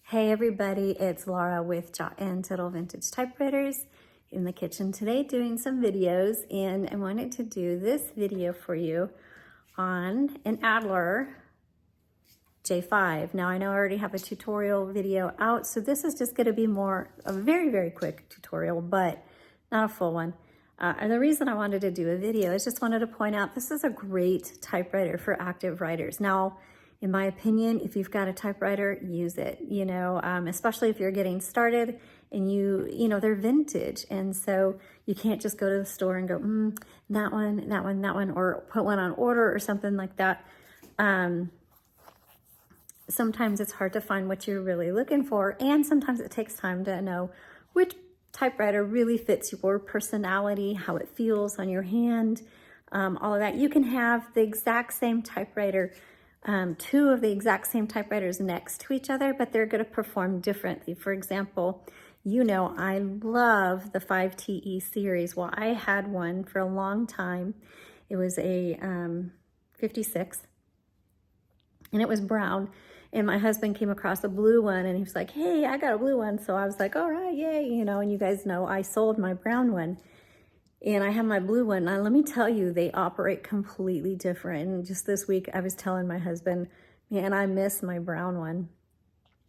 Hey everybody, it's Laura with Jot and Tittle Vintage Typewriters in the kitchen today doing some videos, and I wanted to do this video for you on an Adler J5. Now I know I already have a tutorial video out, so this is just going to be a very quick tutorial, but not a full one. And the reason I wanted to do a video is just wanted to point out this is a great typewriter for active writers. Now, in my opinion, if you've got a typewriter, use it, especially if you're getting started and they're vintage. And so you can't just go to the store and go, that one, or put one on order or something like that. Sometimes it's hard to find what you're really looking for. And sometimes it takes time to know which typewriter really fits your personality, how it feels on your hand, all of that. You can have the exact same typewriter, two of the exact same typewriters next to each other, but they're going to perform differently. For example, I love the 5TE series. Well, I had one for a long time. It was a 56, and it was brown. And my husband came across a blue one, and he was like, hey, I got a blue one. So I was like, all right, yay. And you guys know I sold my brown one. And I have my blue one. Now, let me tell you, they operate completely different. And just this week, I was telling my husband, man, I miss my brown one.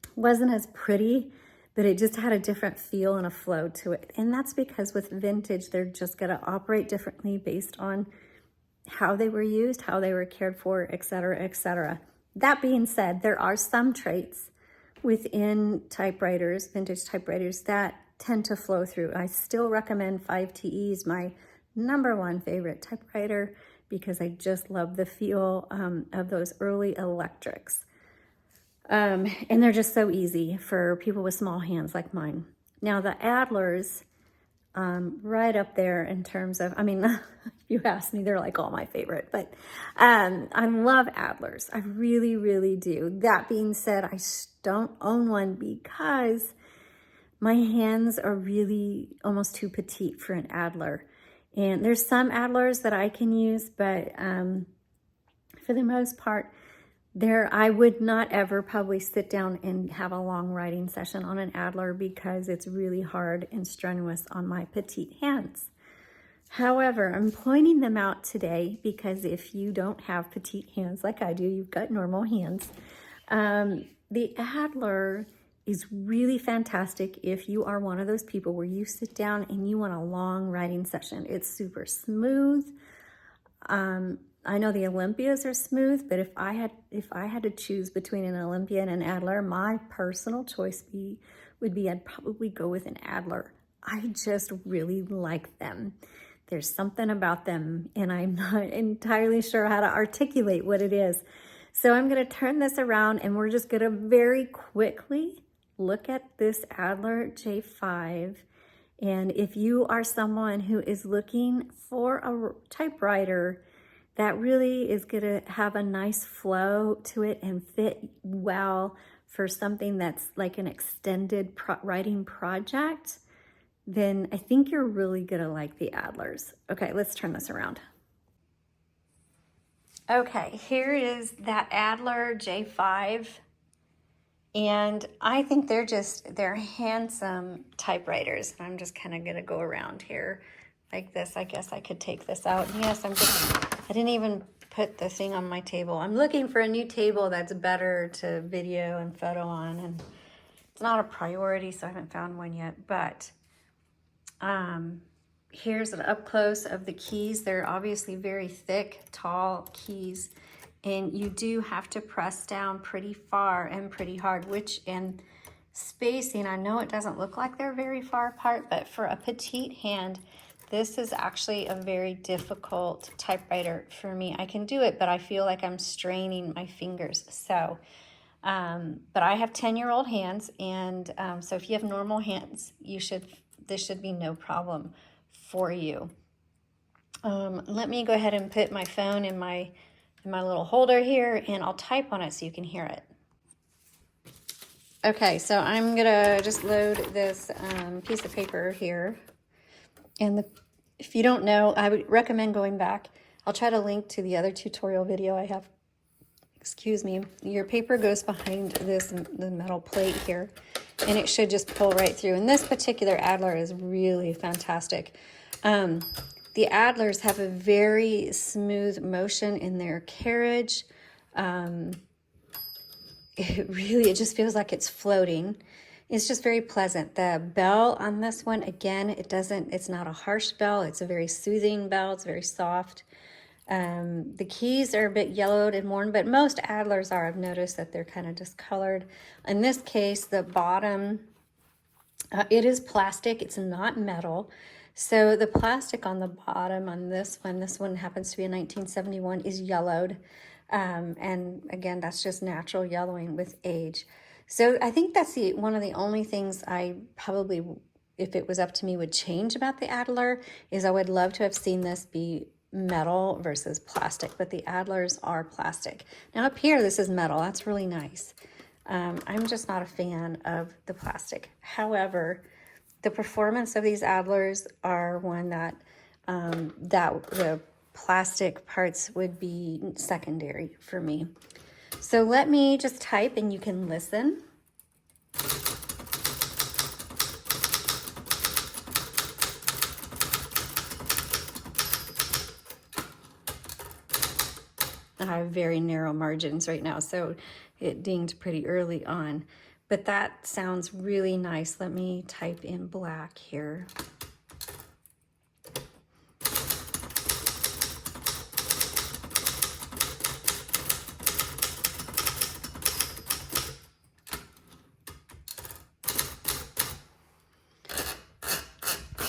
It wasn't as pretty, but it just had a different feel and a flow to it. And that's because with vintage, they're just going to operate differently based on how they were used, how they were cared for, et cetera, et cetera. That being said, there are some traits within typewriters, vintage typewriters, that tend to flow through. I still recommend 5TE is my #1 favorite typewriter because I just love the feel of those early electrics. And they're just so easy for people with small hands like mine. Now the Adlers, right up there in terms of, if you ask me, they're like all my favorite, but I love Adlers. I really do. That being said, I don't own one because my hands are really almost too petite for an Adler. And there's some Adlers that I can use, but for the most part, I would not ever probably sit down and have a long writing session on an Adler because it's really hard and strenuous on my petite hands. However, I'm pointing them out today because if you don't have petite hands like I do, you've got normal hands, the Adler is really fantastic if you are one of those people where you sit down and you want a long writing session. It's super smooth. I know the Olympias are smooth, but if I had to choose between an Olympia and an Adler, my personal choice would be I'd probably go with an Adler. I just really like them. There's something about them, and I'm not entirely sure how to articulate what it is. So I'm going to turn this around, and we're just going to very quickly look at this Adler J5. And if you are someone who is looking for a typewriter that really is going to have a nice flow to it and fit well for something that's like an extended writing project, then I think you're really going to like the Adlers. Okay, let's turn this around. Okay, here is that Adler J5. And I think they're handsome typewriters. I'm just kind of going to go around here like this. I guess I could take this out. Yes, I didn't even put the thing on my table. I'm looking for a new table that's better to video and photo on, and it's not a priority, so I haven't found one yet. But here's an up close of the keys. They're obviously very thick, tall keys. And you do have to press down pretty far and pretty hard, and spacing, I know it doesn't look like they're very far apart, but for a petite hand, this is actually a very difficult typewriter for me. I can do it, but I feel like I'm straining my fingers. So, but I have 10-year-old hands, and so if you have normal hands, this should be no problem for you. Let me go ahead and put my phone in my little holder here, and I'll type on it so you can hear it. Okay, so I'm gonna just load this piece of paper here. And if you don't know, I would recommend going back. I'll try to link to the other tutorial video I have excuse me, your paper goes behind the metal plate here, and it should just pull right through. And this particular Adler is really fantastic. The Adlers have a very smooth motion in their carriage. It just feels like it's floating. It's just very pleasant. The bell on this one, again, it's not a harsh bell. It's a very soothing bell. It's very soft. The keys are a bit yellowed and worn, but most Adlers are. I've noticed that they're kind of discolored. In this case, the bottom, it is plastic. It's not metal. So the plastic on the bottom on this one happens to be a 1971, is yellowed. And again, that's just natural yellowing with age. So I think that's one of the only things I probably, if it was up to me, would change about the Adler, is I would love to have seen this be metal versus plastic, but the Adlers are plastic. Now up here, this is metal. That's really nice. I'm just not a fan of the plastic. However, the performance of these Adlers are one that the plastic parts would be secondary for me. So let me just type and you can listen. I have very narrow margins right now, so it dinged pretty early on, but that sounds really nice. Let me type in black here.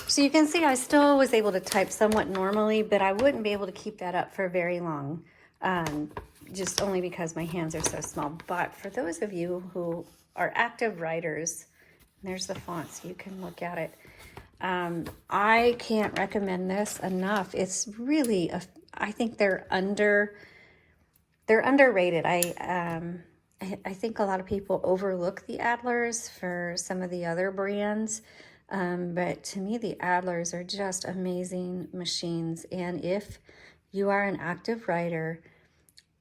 So you can see I still was able to type somewhat normally, but I wouldn't be able to keep that up for very long, just only because my hands are so small. But for those of you who are active writers, there's the font so you can look at it. I can't recommend this enough. It's really, I think they're underrated. I think a lot of people overlook the Adlers for some of the other brands. But to me, the Adlers are just amazing machines. And if you are an active writer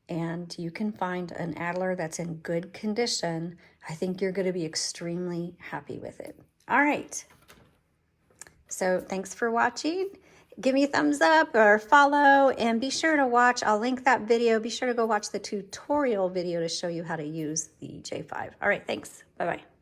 and you can find an Adler that's in good condition, I think you're going to be extremely happy with it. All right. So thanks for watching. Give me a thumbs up or follow, and be sure to watch. I'll link that video. Be sure to go watch the tutorial video to show you how to use the J5. All right. Thanks. Bye-bye.